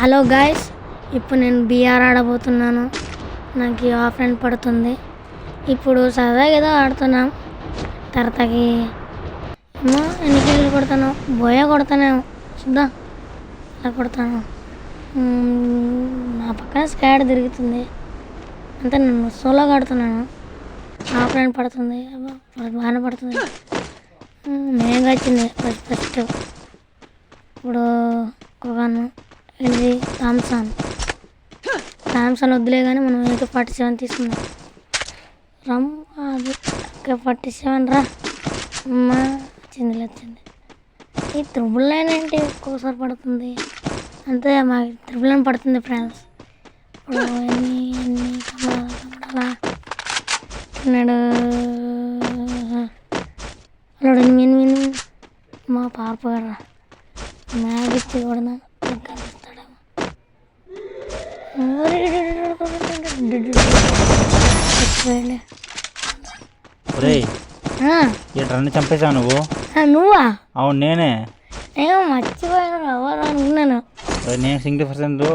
Hello guys, ఇప్పుడు నేను BR ఆడబోతున్నాను. నాకు ఆఫ్ హ్యాండ్ పడుతుంది. ఇప్పుడు సరదాగా ఏదో ఆడుతున్నాం. తర్వాతకి ఏమో ఎన్ని కిల్లు కొడతాను, బోయ కొడతానేమో చూద్దాం. ఇలా కొడతాను. నా పక్కన స్క్వాడ్ తిరుగుతుంది. అంతే, నేను సోలోగా ఆడుతున్నాను. ఆఫ్ హ్యాండ్ పడుతుంది, బాగానే పడుతుంది. మేఘ వచ్చింది ఫస్ట్. ఇప్పుడు కొగాను ఇది థామ్సన్ వద్దులే కానీ మనం AK-47 తీసుకుందాం. రమ్ అది AK-47 రా అమ్మా. వచ్చింది. ఈ త్రిబుల్ 9 ఏంటి ఒక్కోసారి పడుతుంది. అంతే, మాకు త్రిబుల్ 9 పడుతుంది ఫ్రెండ్స్. ఇప్పుడు ఎన్ని కమడాలా అన్నాడు. అన్నాడు ఎన్ని మా పాప గారా మ్యాగ్ ఇచ్చి కూడా చంపేశావు నువ్వు? నువ్వా? అవును నేనే. ఏమో మర్చిపోయాను ఎవరు అనుకున్నాను. నేను సింగిల్%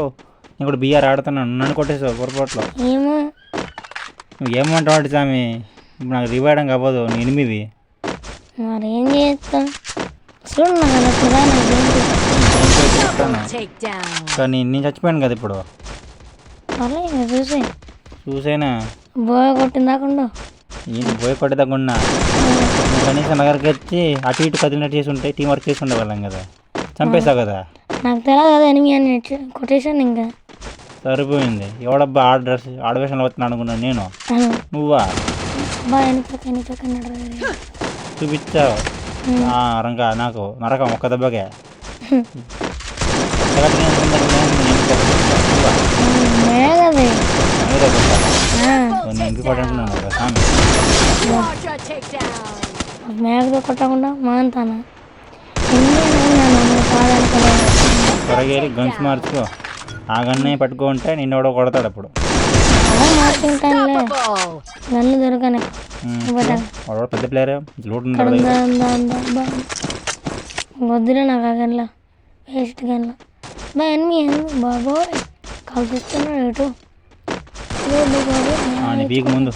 నేను కూడా బిఆర్ ఆడుతున్నాను. నన్ను కొట్టేసావు పొరపాట్లో. ఏమో నువ్వు ఏమంటావు స్వామి? ఇప్పుడు నాకు రివైడం అవ్వదు. నేను 8. మరేం చేస్తాం చూడు. కానీ నేను చచ్చిపోయాను కదా ఇప్పుడు. చూసేనా బోయ కొట్టిందాకుండా ఏంటి బోయ కొట్టేదాకుండా? కనీసం నగరికి వచ్చి అటు ఇటు కదిలినట్టు చేసి ఉంటే టీం వర్క్ చేసి ఉండేవాళ్ళం కదా. చంపేశావు కదా. నాకు తెలియదు కదా ఎనిమి అని కొట్టేసాను. ఇంకా సరిపోయింది. ఎవడబ్బా ఆడవేషంలో వస్తున్నాను అనుకున్నాను నేను. నువ్వా? చూపించావు రంగా నాకు నరకం ఒక్క దెబ్బకే. మేకతో కొట్టకుండా మాంతాను. త్వరగా గన్స్ మార్చుకో. ఆ గన్నే పట్టుకో ఉంటే నిన్ను కూడా కొడతాడు అప్పుడు. మార్చుకుంటానులే, గన్ను దొరకనే. పెద్ద ప్లేయర్ వద్దులే నాకు ఆ గన్లా, వేస్ట్ గన్లా. ఎనిమి బాబోయ్ కల్పిస్తున్నాడు ఎటు. ముందు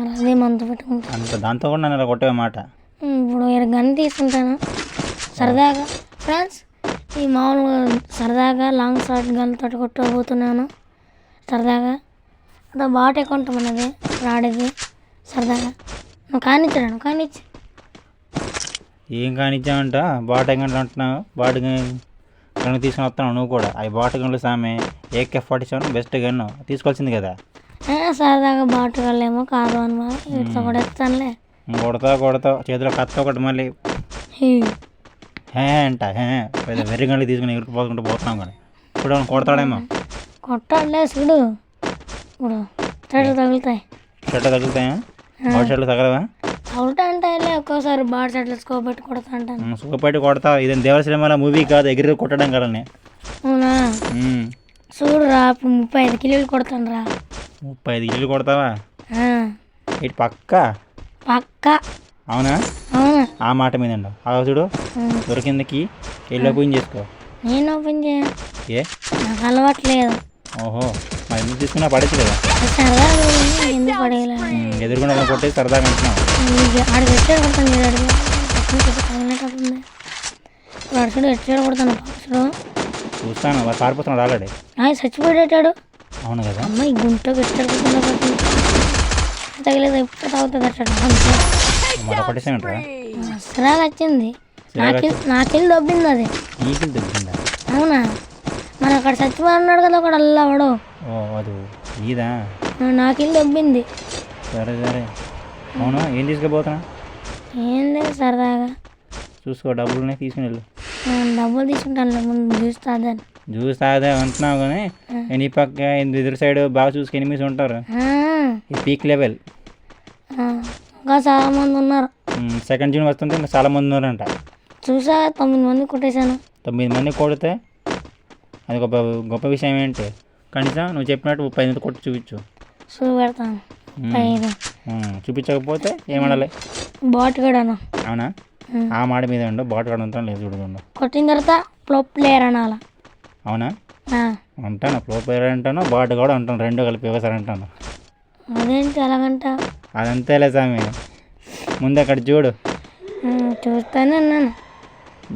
అదే మంత పెట్టుకుంటా. అంత దాంతో కూడా నన్ను కొట్టే మాట. ఇప్పుడు గన్ తీసుకుంటాను సరదాగా ఫ్రెండ్స్. ఈ మామూలుగా సరదాగా లాంగ్ షాట్ గన్తో కొట్టబోతున్నాను సరదాగా. అంత బాట్ అకౌంట్ మనది రాడేది సరదాగా. నువ్వు కానిచ్చి ఏం కానిచ్చావంట? బాట్ అకౌంట్ అంటున్నావు. బాట్ గన్ను తీసుకుని వస్తున్నావు నువ్వు కూడా. అవి బాట్ గన్లు సామె. AK-47 బెస్ట్ గన్ను తీసుకోవాల్సింది కదా. సరదాగా బాట్ గన్లేమో కాదు అని వీటితో కూడా ఇస్తానులే. కొడతావు చేతిలో కత్త ఒకటి మళ్ళీ అంట వెర్రి గంటలు తీసుకుని ఎగురుకుపోతుంటే పోతున్నాం కానీ ఇప్పుడు కొడతాడేమో. కొట్టాడులే చూడు. ఇప్పుడు షర్ట్ తగులుతాయా? బాట్ షర్ట్లు తగలవా? తగులుతా అంటాయిలే ఒక్కోసారి బాట్ షర్ట్లు స్కోపెట్టి కొడతా అంటాను. స్కోపెట్టి కొడతావు. ఇదేం దేవశ్రీమల మూవీ కాదు ఎగిరి కొట్టడం కదా. అవునా? చూడు రా, 35 కిలోలు కొడతాను రా. 35 కిలోలు కొడతావా? ఇటు పక్క. అవునా? ఆ మాట మీద చూడు దొరికిందికి వెళ్ళి ఓపెన్ చేసుకో. నేను ఓపెన్ చేయ, నాకు అలవాట్లేదు. ఓహో, మరి ఎందుకు తీసుకున్నా పడచ్చు కదా. సరదాగా ఎందుకు పడేయాలి? ఎదురుకుండా కొట్టేసి సరదాగా అంటున్నావు. ఆడికి ఎట్టాడు కొడతాను అడుచుడు ఎట్టాడు కొడతాను పక్షుడు. చూస్తాను వాడు పారిపోతున్నాడు ఆల్రెడీ. చచ్చిపోయాడు. అవును కదా. అమ్మాయి గుంటకు ఎట్టాడు కొడుతున్నా తగలేదు. ఎప్పుడు తాగుతుంది అట్టాడు. మళ్ళీ కొట్టేసామంటారా? సరదాగా వచ్చింది. నాకెళ్ళి దొబ్బింది అది. నీకు దొబ్బిందా? అవునా? మన అక్కడ చచ్చిపోతున్నాడు కదా ఒకడు అల్లవాడు. అది ఇదా? నాకెళ్ళి దొబ్బింది. సరే అవును. ఏం తీసుకుపోతున్నా? ఏం లేదు, సరదాగా చూసుకో. డబ్బులు తీసుకుని వెళ్ళు. డబ్బులు తీసుకుంటాను ముందు. జ్యూస్ తాగదే అంటున్నావు కానీ నీ పక్క ఎదురు సైడ్ బాగా చూసుకు ఎనిమిస్ ఉంటారు. పీక్ లెవెల్ ఇంకా చాలా మంది ఉన్నారు. 2nd జూన్ వస్తుంటే ఇంకా చాలా మంది ఉన్నారంట. చూసా 9 మంది కొట్టేశాను. 9 మంది కొడితే అది గొప్ప విషయం ఏంటి? కనీసం నువ్వు చెప్పినట్టు 10 కొట్టి చూపించు. చూపెడతాను. చూపించకపోతే ఏమనాలి? బాట్ కూడా. అవునా? ఆ మాట మీద ఉండు. బాట్ కూడా ఉంటాను లేదు చూడు. కొట్టిన తర్వాత ప్రో ప్లేయర్ అనాల అవునా అంటాను ప్రో ప్లేయర్ అంటాను బాట్ కూడా అంటాను రెండు కలిపి ఒకసారి అంటాను. అదేంటి అలాగంట? అదంతేలే స్వామి, ముందు అక్కడ చూడు. చూస్తానే ఉన్నాను.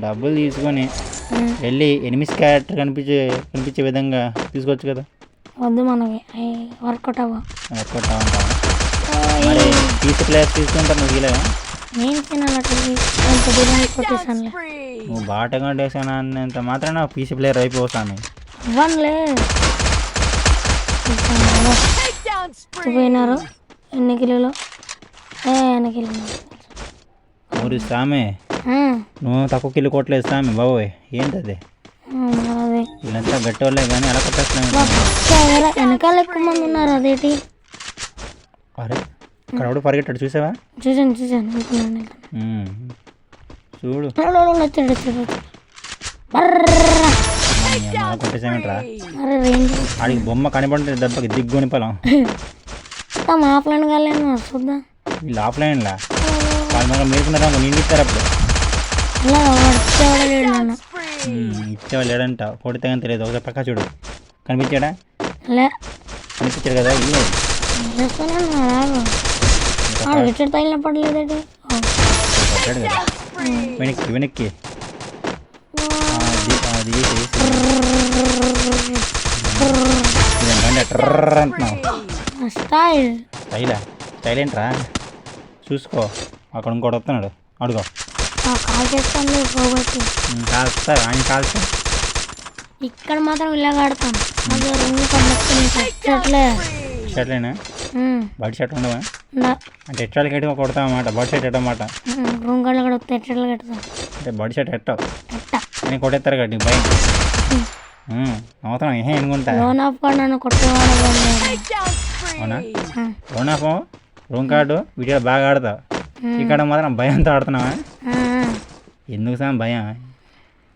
డబ్బులు తీసుకొని వెళ్ళి ఎనిమిస్ క్యారెక్టర్ కనిపించే విధంగా తీసుకోవచ్చు కదా. వద్దు మనకి వర్కౌట్ అవ్వ. వర్కౌట్ అవ్వంటావా? మరి పీసీ ప్లేయర్స్ తీసుకుంటాను నువ్వు ఇలా. నేను తినాలి కొట్టేసానులే. నువ్వు బాట కొట్టేసాను అన్నంత మాత్రాన పీసీ ప్లేయర్ అయిపోవు స్వామి. ఇవ్వనులే. పోయినారు ఎన్ని కిలోలు? ఎన్ని కిలోలు? ఊరి స్వామి, నువ్వు తక్కువ కిలో కొట్టలేదు స్వామి బాబోయ్. ఏంటది వీళ్ళంతా గట్టి వాళ్ళే కానీ ఎలా కొట్టేస్తున్నావు? వెనకాల ఎక్కువ మంది ఉన్నారు. అదేంటి? అరే అక్కడ ఎవడు పరిగెట్టాడు చూసావా? చూసాను చూడు కొట్టేసామంటరా. ఆడికి బొమ్మ కనపడుతుంది దెబ్బకి దిగ్గుని పొలం. ఆఫ్లైన్ కాలేను చూద్దాం. వీళ్ళు ఆఫ్లైన్లా వాళ్ళ మీద మీరుకున్నారా? నేను ఇస్తారు అప్పుడు ఇచ్చేవాళ్ళు లేడంట. కొడితే కానీ తెలియదు. ఒకసారి పక్క చూడు కనిపించాడా? కనిపించాడు కదా. ఇల్లు తగిలినప్పట్లేదండి పడ్డాడు కదా వెనక్కి వెనక్కి. అది అంటున్నావు స్టైలా? స్టైల్ ఏంట్రా? చూసుకో అక్కడ ఇంకోటి వస్తున్నాడు అడుగో. కాల్స్తా ఆయన కాల్స్తా. ఇక్కడ మాత్రం ఇలాగ ఆడతాను. షర్ట్లేనా? బడి షర్ట్ ఉండవా? అంటే ఎట్టాలు కట్టి కొడతాం అన్నమాట. బడి షర్ట్ ఎట్టమాట రూమ్ కార్డులు కూడా వస్తాయి. ఎట్లా కడతాం అంటే బడి షర్ట్ ఎట్టావు అని కొట్టేస్తారు కట్టి బయట అవసరం ఏ అనుకుంటా. లోన్ ఆఫ్ కార్డు నన్ను కొట్టేవాడు. అవునా? Loan of room card video బాగా ఆడతావు. ఇక్కడ మాత్రం భయంతో ఆడుతున్నావా? ఎందుకు సార్ భయం?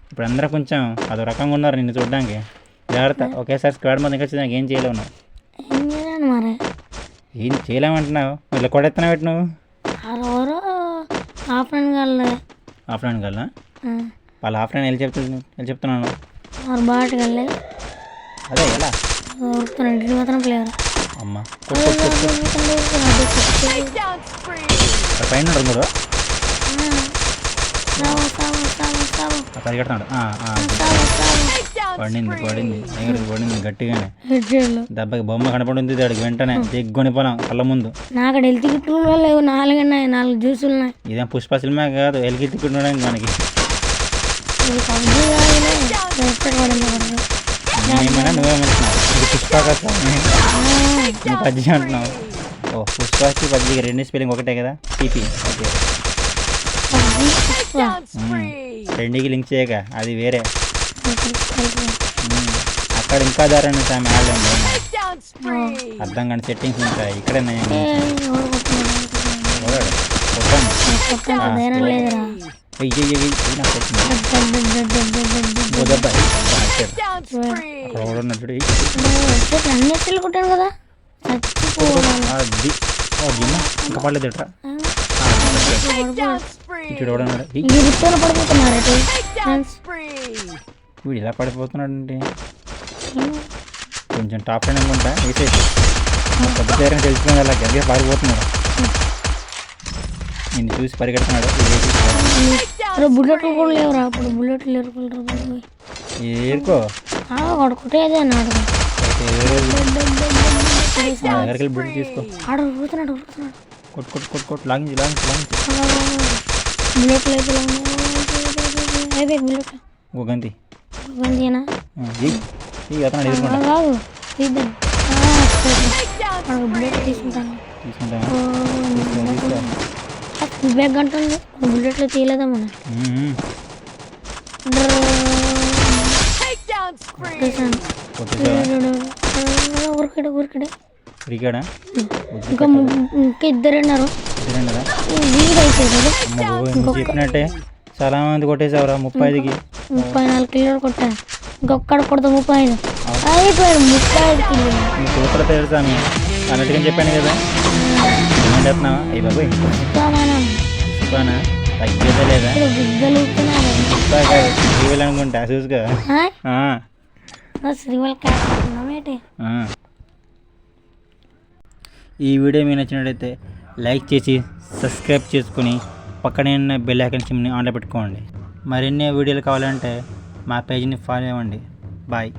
ఇప్పుడు అందరూ కొంచెం అదో రకంగా ఉన్నారు నిన్ను చూడడానికి. జాగ్రత్త. ఒకేసారి స్క్వాడ్ మొత్తం ఇంకా నాకు ఏం చేయలేవు. నువ్వు ఏం చేయలేను మరి. ఏం చేయలేమంటున్నావు? ఇలా కొడెత్తున్నావు పెట్టి నువ్వు. ఆఫ్లైన్ కాలే. ఆఫ్లైన్ కల్లా వాళ్ళు ఆఫ్లైన్ వెళ్ళి చెప్తున్నాను. బాట్ కలే అదే ఎలా ఇంటికి మాత్రం ప్లేయర్. అమ్మ పైన కూడా పరిగెడుతున్నాడు. పడింది గట్టిగానే. దెబ్బకి బొమ్మ కనపడింది దాడికి వెంటనే దిగ్గుని పొలం కళ్ళ ముందు. నాకు హెల్త్ కిట్లు లేవు. 4 జ్యూసులు ఉన్నాయి. ఇదేం పుష్ప సినిమా కాదు హెల్త్ కిట్ ఉండడానికి మనకి. ఏమైనా నువ్వేమంటున్నావు? ఇది పుష్ప కదా నువ్వు పబ్జీ అంటున్నావు. ఓ పుష్పకి పబ్జీకి రెండు స్పెల్లింగ్ ఒకటే కదా. TP okay. రెండుకి లింక్ చేయక అది వేరే. అక్కడ ఇంకా దారాన్ని సామి ఆడలేము. అర్థం కానీ సెట్టింగ్స్ ఉంటాయి. ఇక్కడే కొట్టాను కదా. ఇంకా పడలేదు ఎట్రా వీడు ఇలా పడిపోతున్నాడు అంటే కొంచెం టాప్ లైన్ అనుకుంటా. వేసేసి పెద్ద ప్లేయర్ అని తెలిసిపోయింది. అలా గట్టిగా పారిపోతున్నాడు. నిన్ను చూసి పరిగెడుతున్నాడు. బుల్లెట్లు కూడా లేవురా. అప్పుడు బుల్లెట్లు ఏరుకో కొట్టుకుంటేదే అన్నాడు. దగ్గరికి బుల్లెట్ తీసుకో. ఆడుతున్నాడు. కొట్టు లాగించి బుల్లెట్ గంతి బుల్లెట్ తీసుకుంటాను. బ్యాగ్ అంటుంది. బుల్లెట్లు తీయలేదా మన ఇంకా ఇద్దరున్నారు. చెప్పినట్టే చాలా మంది కొట్టేసావురా. 35కి 34 కిలోలు కొట్టాను. ఇంకొక్కడ కొడతా 35 అయిపోయాడు. 35 కిలోలు సూపర్ తెలుసా అన్నట్టుగా చెప్పాను కదా. ఏమంటున్నావా? అయ్యి బాబాయ్ తగ్గేదే లేదా ఇప్పుడు బుగ్గలు ఊపుతున్నాను. టీవీలు అనుకుంటా చూసుకో. ఆ, శ్రీవల్ కాకున్నాం ఏంటి? ఆ. ఈ వీడియో మీకు నచ్చినట్లయితే లైక్ చేసి సబ్స్క్రైబ్ చేసుకుని పక్కనే ఉన్న బెల్ ఐకాన్ చిమ్ని ఆన్లో పెట్టుకోండి. మరిన్ని వీడియోలు కావాలంటే మా పేజీని ఫాలో అవ్వండి. బాయ్.